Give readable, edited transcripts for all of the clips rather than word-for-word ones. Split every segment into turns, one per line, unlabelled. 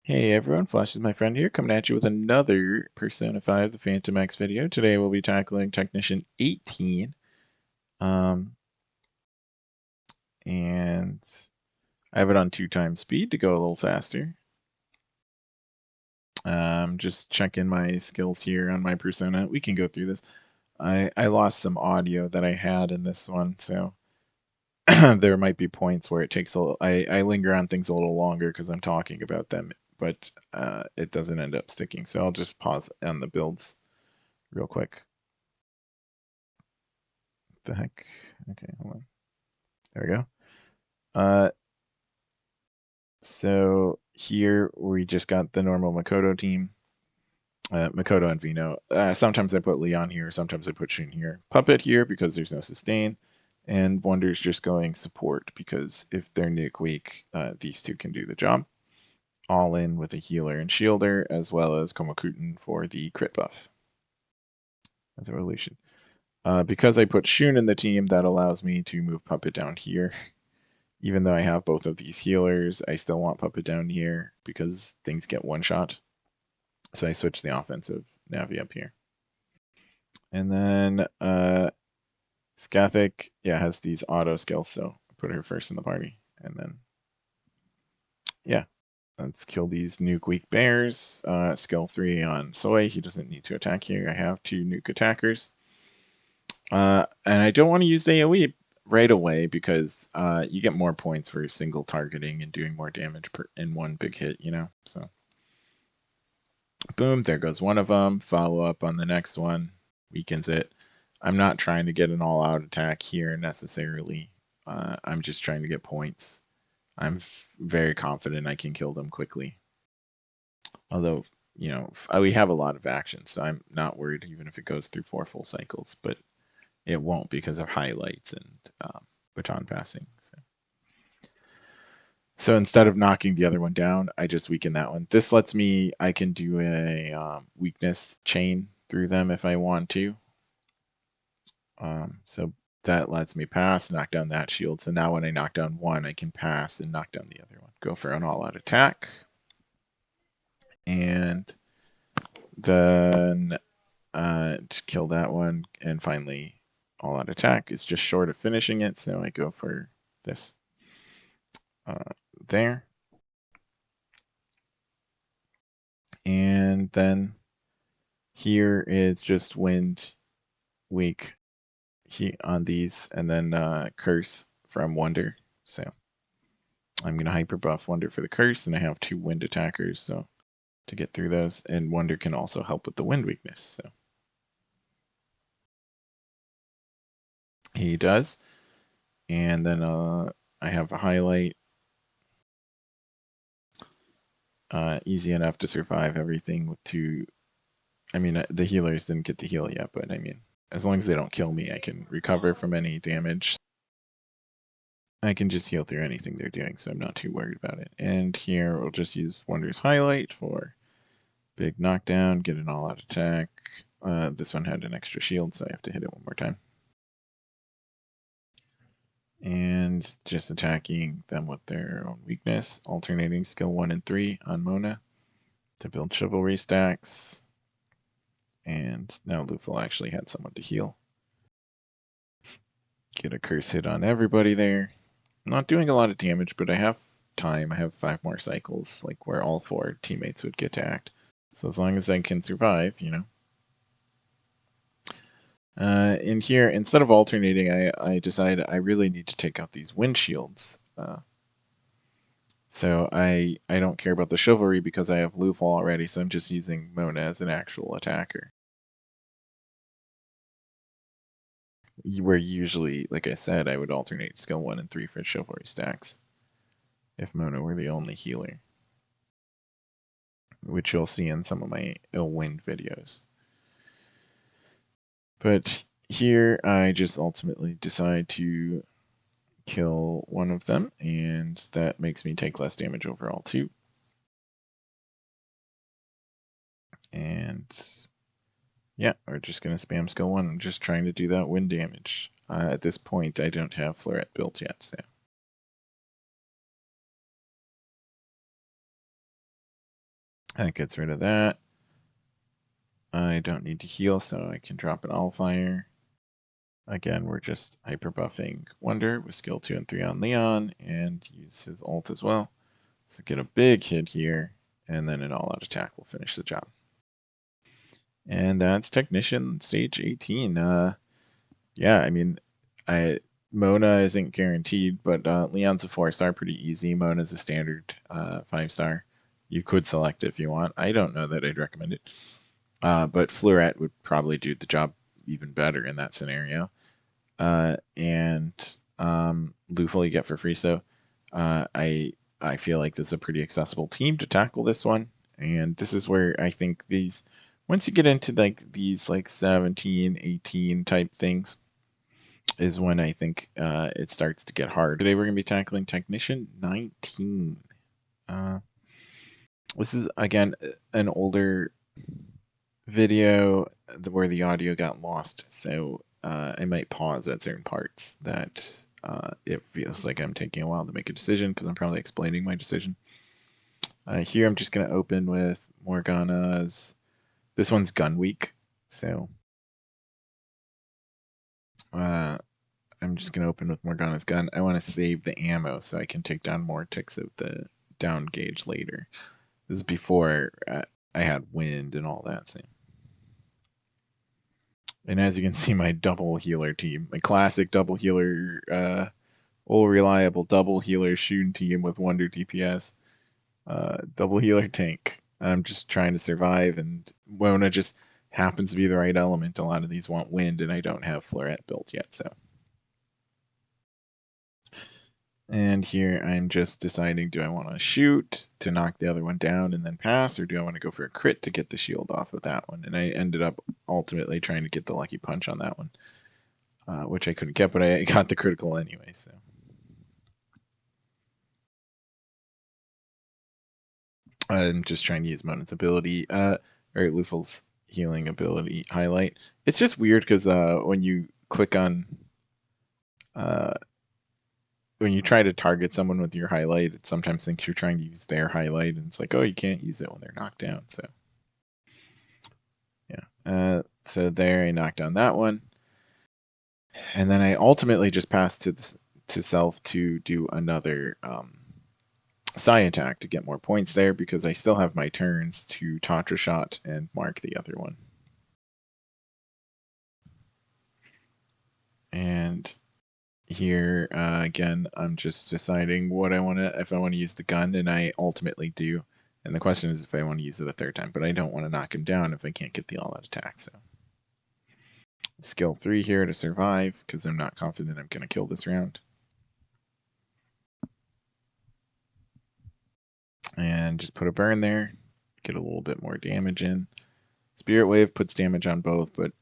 Hey everyone, Flash is my friend here, coming at you with another Persona 5 The Phantom X video. Today we'll be tackling Technician 18. Um, and I have it on 2x speed to go a little faster. Just checking my skills here on my Persona. We can go through this. I lost some audio that I had in this one, so there might be points where it takes a little, I linger on things a little longer because I'm talking about them, but it doesn't end up sticking. So I'll just pause on the builds real quick. The heck? Okay, hold on. There we go. Uh, so here we just got the normal Makoto team. Makoto and Vino. Sometimes I put Leon here, sometimes I put Shun here. Puppet here because there's no sustain. And Wonder's just going support because if they're nuke weak, these two can do the job. All in with a healer and shielder, as well as Komokuten for the crit buff. As a relation. Because I put Shun in the team, that allows me to move Puppet down here. Even though I have both of these healers, I still want Puppet down here because things get one shot. So I switch the offensive Navi up here. And then Skathic, yeah, has these auto skills, so I put her first in the party. And then, yeah, let's kill these nuke weak bears. Skill 3 on Soy, he doesn't need to attack here. I have 2 nuke attackers. And I don't want to use the AoE right away because you get more points for single targeting and doing more damage in one big hit, you know? So, boom, there goes one of them. Follow up on the next one, weakens it. I'm not trying to get an all-out attack here necessarily. I'm just trying to get points. I'm very confident I can kill them quickly. Although, you know, we have a lot of action, so I'm not worried even if it goes through 4 full cycles. But it won't because of highlights and baton passing. So instead of knocking the other one down, I just weaken that one. This lets me, I can do a weakness chain through them if I want to. So that lets me pass, knock down that shield. So now when I knock down one, I can pass and knock down the other one. Go for an all-out attack. And then just kill that one. And finally, all-out attack is just short of finishing it. So I go for this there. And then here is just wind weak on these, and then curse from Wonder. So I'm gonna hyper buff Wonder for the curse, and I have 2 wind attackers, so to get through those, and Wonder can also help with the wind weakness. So he does, and then I have a highlight. Easy enough to survive everything with 2. I mean, the healers didn't get to heal yet, but I mean, as long as they don't kill me, I can recover from any damage. I can just heal through anything they're doing, so I'm not too worried about it. And here we'll just use Wonder's Highlight for big knockdown, get an all-out attack. This one had an extra shield, so I have to hit it one more time. And just attacking them with their own weakness, alternating skill 1 and 3 on Mona to build chivalry stacks. And now Lufel actually had someone to heal. Get a curse hit on everybody there. I'm not doing a lot of damage, but I have time. I have 5 more cycles, like where all 4 teammates would get to act. So as long as I can survive, you know. In here, instead of alternating, I decided I really need to take out these windshields. So I don't care about the chivalry because I have Lufal already, so I'm just using Mona as an actual attacker. Where usually, like I said, I would alternate skill 1 and 3 for chivalry stacks if Mona were the only healer, which you'll see in some of my ill wind videos. But here I just ultimately decide to kill one of them, and that makes me take less damage overall too. And yeah, we're just going to spam skill 1. I'm just trying to do that wind damage. At this point, I don't have Floret built yet, so That gets rid of that. I don't need to heal, so I can drop an all fire. Again, we're just hyper buffing Wonder with skill 2 and 3 on Leon and use his ult as well. So get a big hit here, and then an all out attack will finish the job. And that's Technician stage 18. Yeah, I mean, I Mona isn't guaranteed, but Leon's a 4-star, pretty easy. Mona's a standard 5-star. You could select it if you want. I don't know that I'd recommend it. But Fluorette would probably do the job even better in that scenario. And Lufel you get for free. So I feel like this is a pretty accessible team to tackle this one. And this is where I think these, once you get into like these like 17, 18 type things, is when I think it starts to get hard. Today we're going to be tackling Technician 19. This is, again, an older video where the audio got lost, so I might pause at certain parts that it feels like I'm taking a while to make a decision because I'm probably explaining my decision. Here I'm just going to open with Morgana's. This one's Gun Week, so I'm just going to open with Morgana's gun. I want to save the ammo so I can take down more ticks of the down gauge later. This is before I had wind and all that. So. And as you can see, my double healer team, my classic double healer, all reliable double healer shooting team with Wonder DPS, double healer tank. I'm just trying to survive, and Wona just happens to be the right element. A lot of these want wind, and I don't have Fluorette built yet, so. And here I'm just deciding, do I want to shoot to knock the other one down and then pass, or do I want to go for a crit to get the shield off of that one? And I ended up ultimately trying to get the lucky punch on that one, which I couldn't get, but I got the critical anyway, so. I'm just trying to use Mona's ability, or Lufel's healing ability highlight. It's just weird because when you click on uh, when you try to target someone with your highlight, it sometimes thinks you're trying to use their highlight, and it's like, oh, you can't use it when they're knocked down. So, yeah. So there, I knocked down that one, and then I ultimately just passed to self to do another Psy attack to get more points there because I still have my turns to Tantra Shot and mark the other one. And here again, I'm just deciding what I want to, if I want to use the gun, and I ultimately do. And the question is if I want to use it a third time, but I don't want to knock him down if I can't get the all-out attack. So skill 3 here to survive because I'm not confident I'm going to kill this round. And just put a burn there, get a little bit more damage in. Spirit Wave puts damage on both, but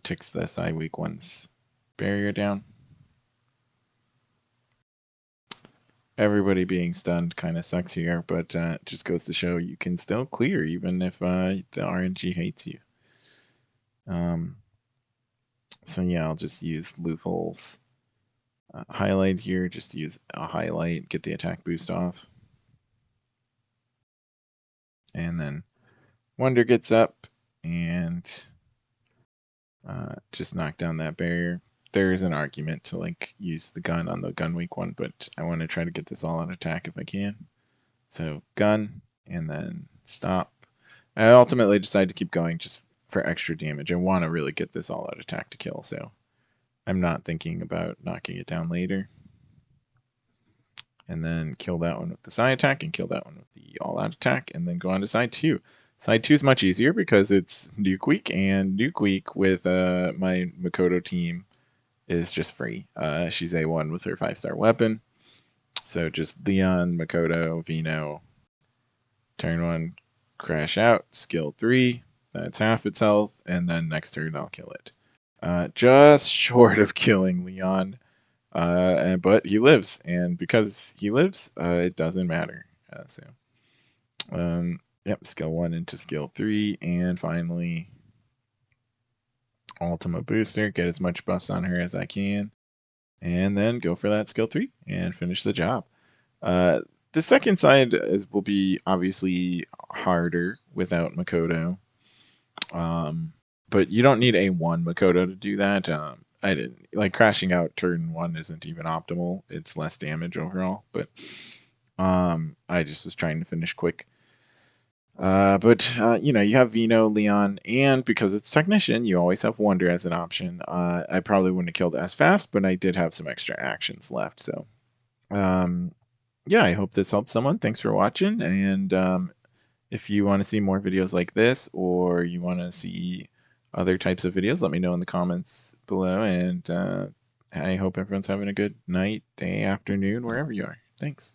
ticks the Psy weak one's barrier down. Everybody being stunned kind of sucks here, but it just goes to show you can still clear even if the RNG hates you. So yeah, I'll just use Lufel's highlight here, just use a highlight, get the attack boost off. And then Wonder gets up and just knock down that barrier. There is an argument to like use the gun on the gun weak one, but I want to try to get this all out attack if I can. So gun and then stop. I ultimately decided to keep going just for extra damage. I want to really get this all out attack to kill, so I'm not thinking about knocking it down later. And then kill that one with the side attack and kill that one with the all out attack, and then go on to side 2. Side 2 is much easier because it's Nuke Week, and Nuke Week with my Makoto team is just free. She's A1 with her 5-star weapon. So just Leon, Makoto, Vino, turn 1, crash out, skill 3, that's half its health, and then next turn I'll kill it. Just short of killing Leon, but he lives, and because he lives, it doesn't matter. Yep, skill 1 into skill 3, and finally Ultima Booster, get as much buffs on her as I can, and then go for that skill 3 and finish the job. The second side will be obviously harder without Makoto. But you don't need a 1 Makoto to do that. I didn't like crashing out turn 1 isn't even optimal. It's less damage overall, but I just was trying to finish quick. But you know, you have Vino, Leon, and because it's Technician, you always have Wonder as an option. I probably wouldn't have killed as fast, but I did have some extra actions left. So, um, yeah, I hope this helps someone. Thanks for watching, and if you want to see more videos like this, or you want to see other types of videos, let me know in the comments below, and I hope everyone's having a good night, day, afternoon, wherever you are. Thanks.